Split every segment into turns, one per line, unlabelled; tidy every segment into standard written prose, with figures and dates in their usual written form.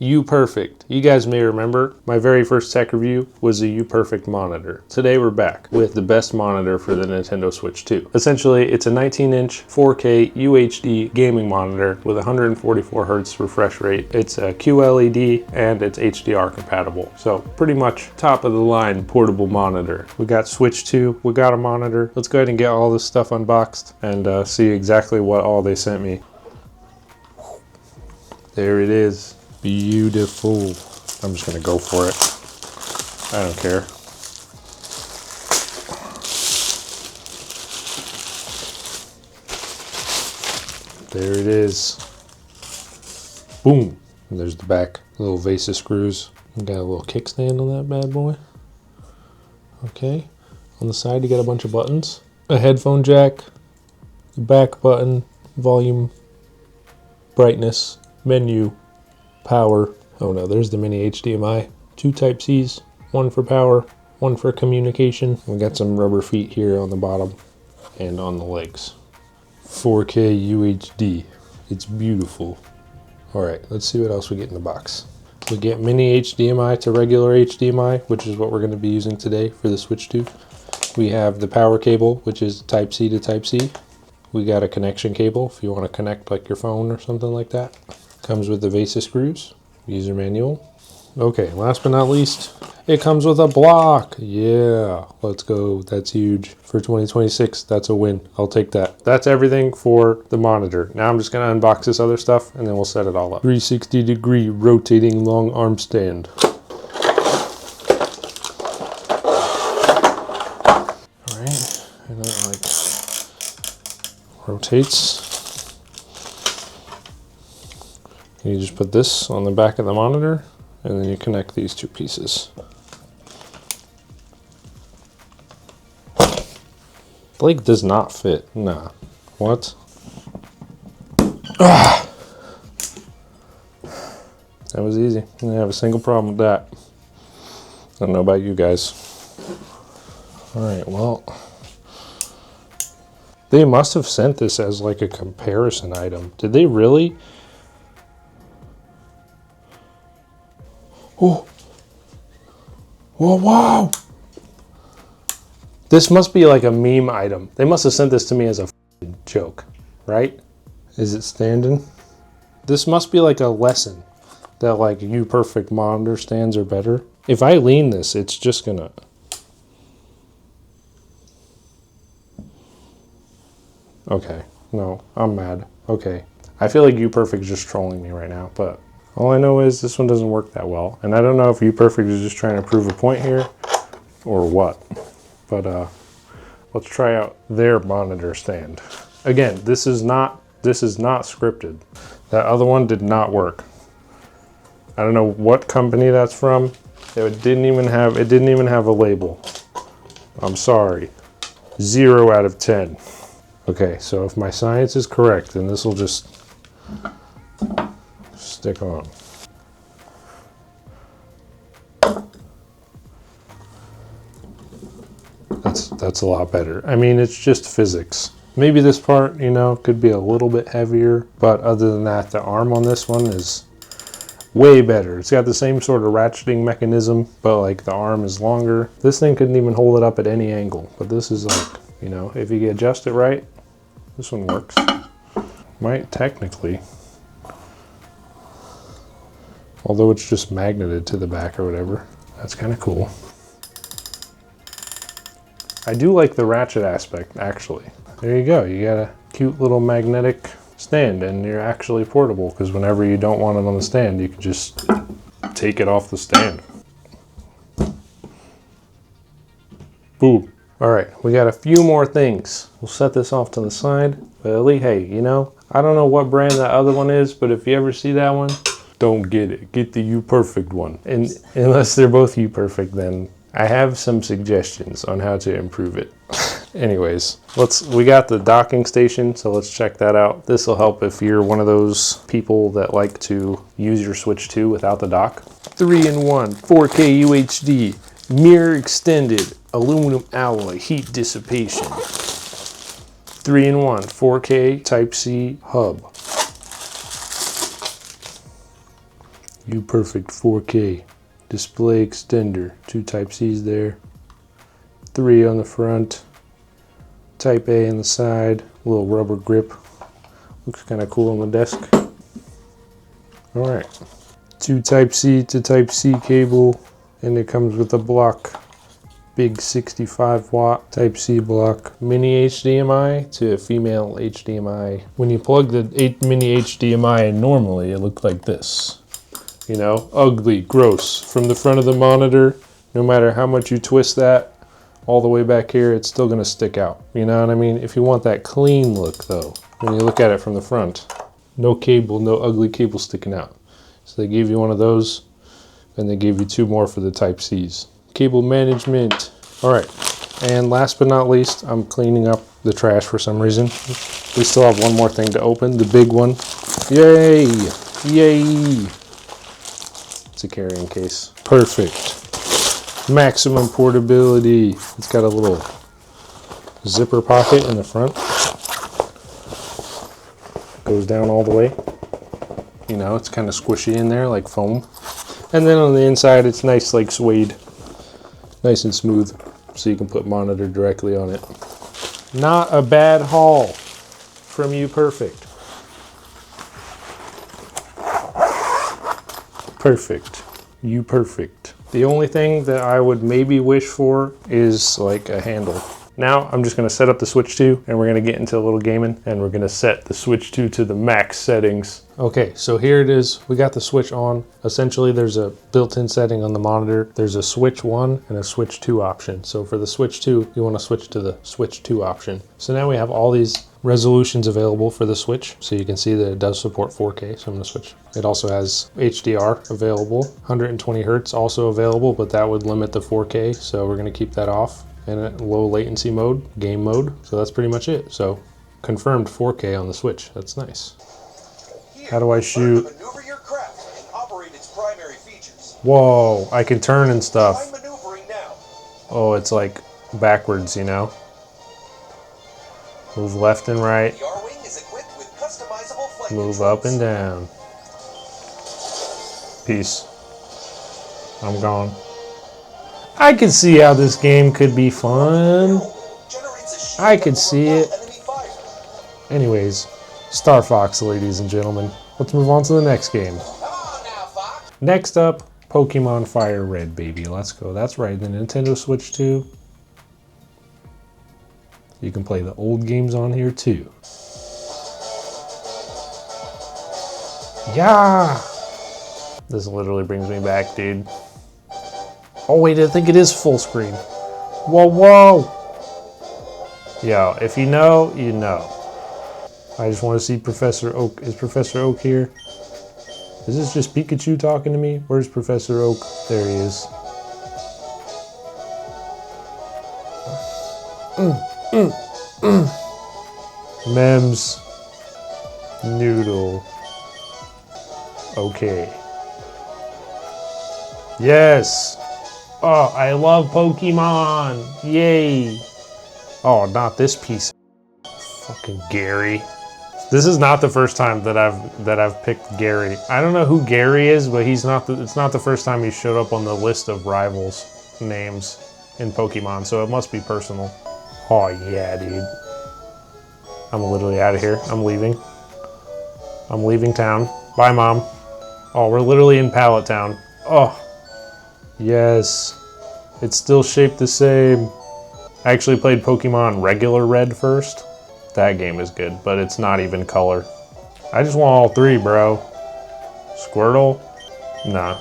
UPERFECT. You guys may remember my very first tech review was a UPERFECT monitor. Today we're back with the best monitor for the Nintendo Switch 2. Essentially, it's a 19-inch 4K UHD gaming monitor with 144 Hz refresh rate. It's a QLED and it's HDR compatible. So pretty much top of the line portable monitor. We got Switch 2, we got a monitor. Let's go ahead and get all this stuff unboxed and see exactly what all they sent me. There it is. Beautiful. I'm just gonna go for it. I don't care. There it is. Boom. And there's the back. Little vase of screws. We got a little kickstand on that bad boy. Okay. On the side you got a bunch of buttons. A headphone jack. The back button. Volume. Brightness. Menu. Power. Oh no, there's the mini HDMI. 2 Type-Cs, 1 for power, 1 for communication. We got some rubber feet here on the bottom and on the legs. 4K UHD. It's beautiful. All right, let's see what else we get in the box. We get mini HDMI to regular HDMI, which is what we're going to be using today for the Switch 2. We have the power cable, which is Type-C to Type-C. We got a connection cable if you want to connect like your phone or something like that. Comes with the vase of screws, user manual. Okay, last but not least, it comes with a block. Yeah, let's go. That's huge. For 2026, that's a win. I'll take that. That's everything for the monitor. Now I'm just gonna unbox this other stuff and then we'll set it all up. 360-degree rotating long arm stand. All right, and it like rotates. You just put this on the back of the monitor and then you connect these 2 pieces. Blake does not fit. Nah. What? Ah! That was easy. I didn't have a single problem with that. I don't know about you guys. Alright, well. They must have sent this as like a comparison item. Did they really? Oh, whoa, wow. This must be like a meme item. They must have sent this to me as a joke, right? Is it standing? This must be like a lesson that like UPERFECT monitor stands are better. If I lean this, it's just gonna. Okay, no, I'm mad. Okay, I feel like UPERFECT is just trolling me right now, but all I know is this one doesn't work that well. And I don't know if UPERFECT is just trying to prove a point here or what. But let's try out their monitor stand. Again, this is not scripted. That other one did not work. I don't know what company that's from. It didn't even have a label. I'm sorry. 0 out of 10. Okay, so if my science is correct, then this will just stick on. That's a lot better. I mean, it's just physics. Maybe this part, you know, could be a little bit heavier, but other than that, the arm on this one is way better. It's got the same sort of ratcheting mechanism, but like the arm is longer. This thing couldn't even hold it up at any angle, but this is like, you know, if you adjust it right, this one works. Might technically. Although it's just magneted to the back or whatever. That's kind of cool. I do like the ratchet aspect, actually. There you go. You got a cute little magnetic stand and you're actually portable because whenever you don't want it on the stand, you can just take it off the stand. Boom. All right, we got a few more things. We'll set this off to the side. But at least, hey, you know, I don't know what brand that other one is, but if you ever see that one, don't get it. Get the UPERFECT one. And unless they're both UPERFECT, then I have some suggestions on how to improve it. Anyways, we got the docking station, so let's check that out. This will help if you're one of those people that like to use your Switch 2 without the dock. 3-in-1 4K UHD mirror extended aluminum alloy heat dissipation. 3-in-1 4K Type-C hub. UPERFECT 4K display extender. 2 Type-C's there. 3 on the front. Type A on the side. Little rubber grip. Looks kind of cool on the desk. Alright. 2 Type-C to Type-C cable. And it comes with a block. Big 65 watt Type-C block. Mini HDMI to female HDMI. When you plug the mini HDMI in normally, it looked like this. You know, ugly, gross. From the front of the monitor, no matter how much you twist that, all the way back here, it's still gonna stick out. You know what I mean? If you want that clean look though, when you look at it from the front, no cable, no ugly cable sticking out. So they gave you one of those, and they gave you 2 more for the Type-C's. Cable management. All right, and last but not least, I'm cleaning up the trash for some reason. We still have one more thing to open, the big one. Yay, yay. It's a carrying case. Perfect. Maximum portability. It's got a little zipper pocket in the front. Goes down all the way. You know, it's kind of squishy in there like foam. And then on the inside, it's nice like suede. Nice and smooth, so you can put monitor directly on it. Not a bad haul from UPERFECT. Perfect. UPERFECT. The only thing that I would maybe wish for is like a handle. Now I'm just gonna set up the Switch 2 and we're gonna get into a little gaming and we're gonna set the Switch 2 to the max settings. Okay, so here it is. We got the Switch on. Essentially there's a built-in setting on the monitor. There's a Switch 1 and a Switch 2 option. So for the Switch 2, you wanna switch to the Switch 2 option. So now we have all these resolutions available for the Switch. So you can see that it does support 4K, so I'm gonna switch. It also has HDR available, 120 Hertz also available, but that would limit the 4K. So we're gonna keep that off. And low latency mode, game mode. So that's pretty much it. So confirmed 4K on the Switch. That's nice. How do I shoot?
Maneuver your craft and operate its primary features.
Whoa, I can turn and stuff.
Try maneuvering now.
Oh, it's like backwards, you know? Move left and right.
The R-Wing is equipped with customizable flight
Move
controls.
up and down. Peace. I'm gone. I could see how this game could be fun. I could see it. Anyways, Starfox, ladies and gentlemen. Let's move on to the next game. Next up, Pokemon Fire Red, baby. Let's go. That's right, the Nintendo Switch 2. You can play the old games on here too. Yeah! This literally brings me back, dude. Oh wait, I think it is full screen. Whoa, whoa! Yo, if you know, you know. I just want to see Professor Oak. Is Professor Oak here? Is this just Pikachu talking to me? Where's Professor Oak? There he is. Mems. Noodle. Okay. Yes! Oh, I love Pokemon! Yay! Oh, not this piece of fucking Gary. This is not the first time that I've picked Gary. I don't know who Gary is, but it's not the first time he showed up on the list of rivals names in Pokemon, so it must be personal. Oh yeah, dude. I'm literally out of here. I'm leaving. I'm leaving town. Bye, Mom. Oh, we're literally in Pallet Town. Oh. Yes, it's still shaped the same. I actually played Pokemon Regular Red first. That game is good, but it's not even color. I just want all 3, bro. Squirtle? Nah.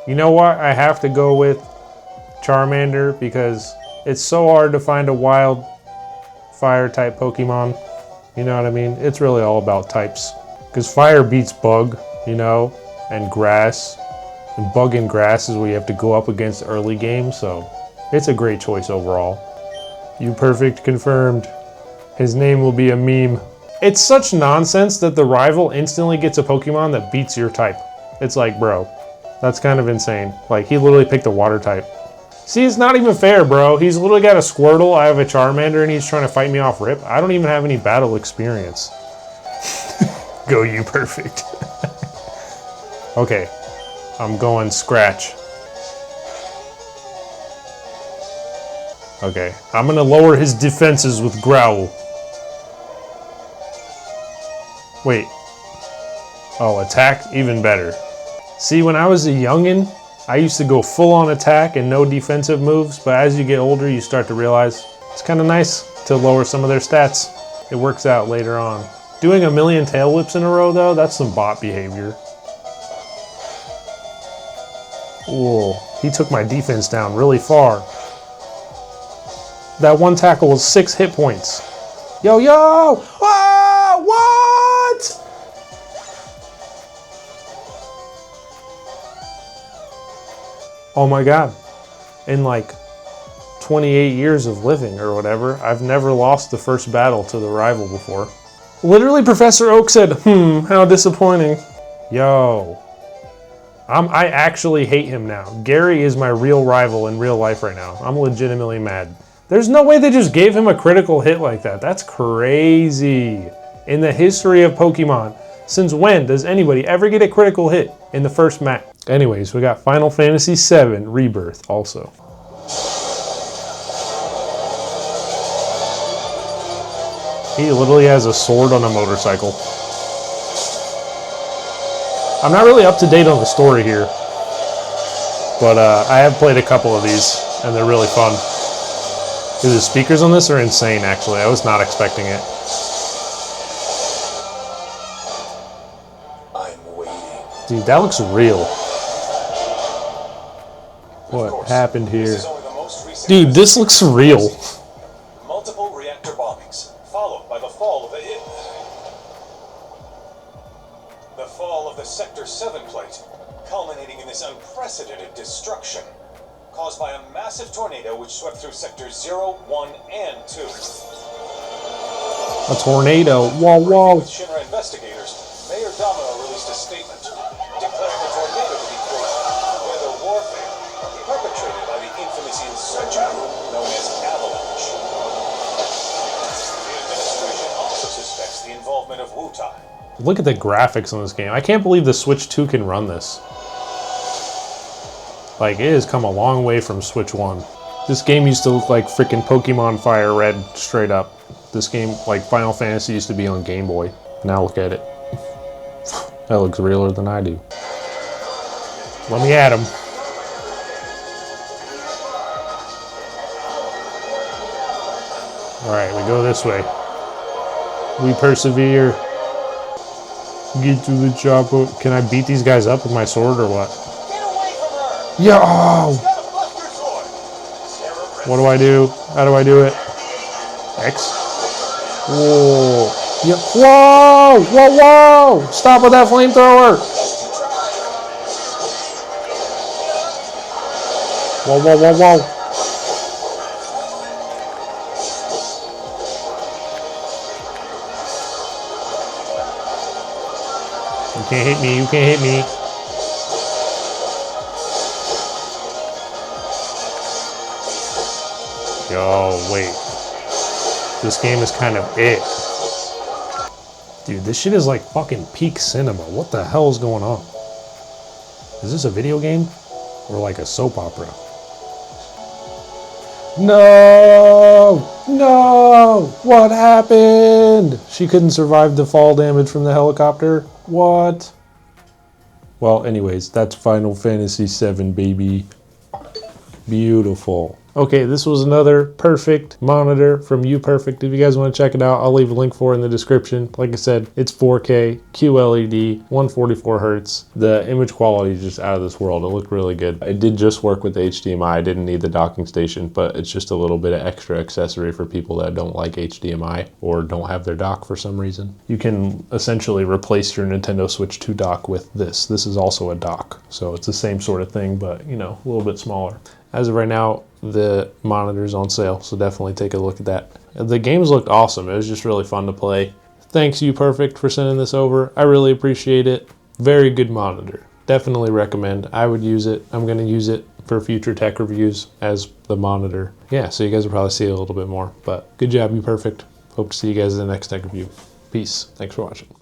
You know what? I have to go with Charmander because it's so hard to find a wild fire type Pokemon. You know what I mean? It's really all about types. Because fire beats bug, you know, and grass. And bug and grass is where you have to go up against early game, so it's a great choice overall. UPERFECT confirmed. His name will be a meme. It's such nonsense that the rival instantly gets a Pokemon that beats your type. It's like, bro, that's kind of insane. Like, he literally picked a water type. See, it's not even fair, bro. He's literally got a Squirtle, I have a Charmander, and he's trying to fight me off rip. I don't even have any battle experience. Go UPERFECT. Okay. I'm going scratch. Okay, I'm gonna lower his defenses with growl. Wait. Oh, attack? Even better. See, when I was a youngin', I used to go full on attack and no defensive moves, but as you get older, you start to realize it's kind of nice to lower some of their stats. It works out later on. Doing a million tail whips in a row, though, that's some bot behavior. Whoa, he took my defense down really far. That one tackle was 6 hit points. Yo, yo! Whoa! What? Oh my god. In like 28 years of living or whatever, I've never lost the first battle to the rival before. Literally, Professor Oak said, how disappointing. Yo. I actually hate him now. Gary is my real rival in real life right now. I'm legitimately mad. There's no way they just gave him a critical hit like that. That's crazy. In the history of Pokemon, since when does anybody ever get a critical hit in the first match? Anyways, we got Final Fantasy VII Rebirth also. He literally has a sword on a motorcycle. I'm not really up to date on the story here, but I have played a couple of these and they're really fun. Dude, the speakers on this are insane actually. I was not expecting it.
I'm waiting.
Dude, that looks real. What happened here? Dude, this looks real.
Multiple reactor bombings, followed by the fall of the Sector 7 plate, culminating in this unprecedented destruction, caused by a massive tornado which swept through Sectors 0, 1, and 2.
A tornado. Whoa, whoa.
With Shinra investigators, Mayor Domino released a statement declaring the tornado to be, quote, weather warfare, perpetrated by the infamous insurgent known as Avalanche. The administration also suspects the involvement of Wutai.
Look at the graphics on this game. I can't believe the Switch 2 can run this. Like, it has come a long way from Switch 1. This game used to look like freaking Pokemon Fire Red, straight up. This game, like Final Fantasy, used to be on Game Boy. Now look at it. That looks realer than I do. Let me at him. Alright, we go this way. We persevere. Get to the chopper. Can I beat these guys up with my sword or what?
Get away from her!
Yo!
She's got a buster sword!
What do I do? How do I do it? X? Whoa. Yeah. Whoa! Whoa, whoa! Stop with that flamethrower! Whoa, whoa, whoa, whoa. You can't hit me, you can't hit me. Yo, wait. This game is kind of it. Dude, this shit is like fucking peak cinema. What the hell is going on? Is this a video game? Or like a soap opera? No! No! What happened? She couldn't survive the fall damage from the helicopter? What? Well, anyways, that's Final Fantasy VII, baby. Beautiful. Okay, this was another perfect monitor from UPERFECT. If you guys want to check it out, I'll leave a link for it in the description. Like I said, it's 4K, QLED, 144 Hertz. The image quality is just out of this world. It looked really good. It did just work with HDMI. I didn't need the docking station, but it's just a little bit of extra accessory for people that don't like HDMI or don't have their dock for some reason. You can essentially replace your Nintendo Switch 2 dock with this. This is also a dock, so it's the same sort of thing, but you know, a little bit smaller. As of right now, the monitor's on sale, so definitely take a look at that. The games looked awesome. It was just really fun to play. Thanks UPERFECT for sending this over. I really appreciate it. Very good monitor. Definitely recommend. I would use it. I'm going to use it for future tech reviews as the monitor. Yeah, so you guys will probably see it a little bit more. But good job UPERFECT. Hope to see you guys in the next tech review. Peace. Thanks for watching.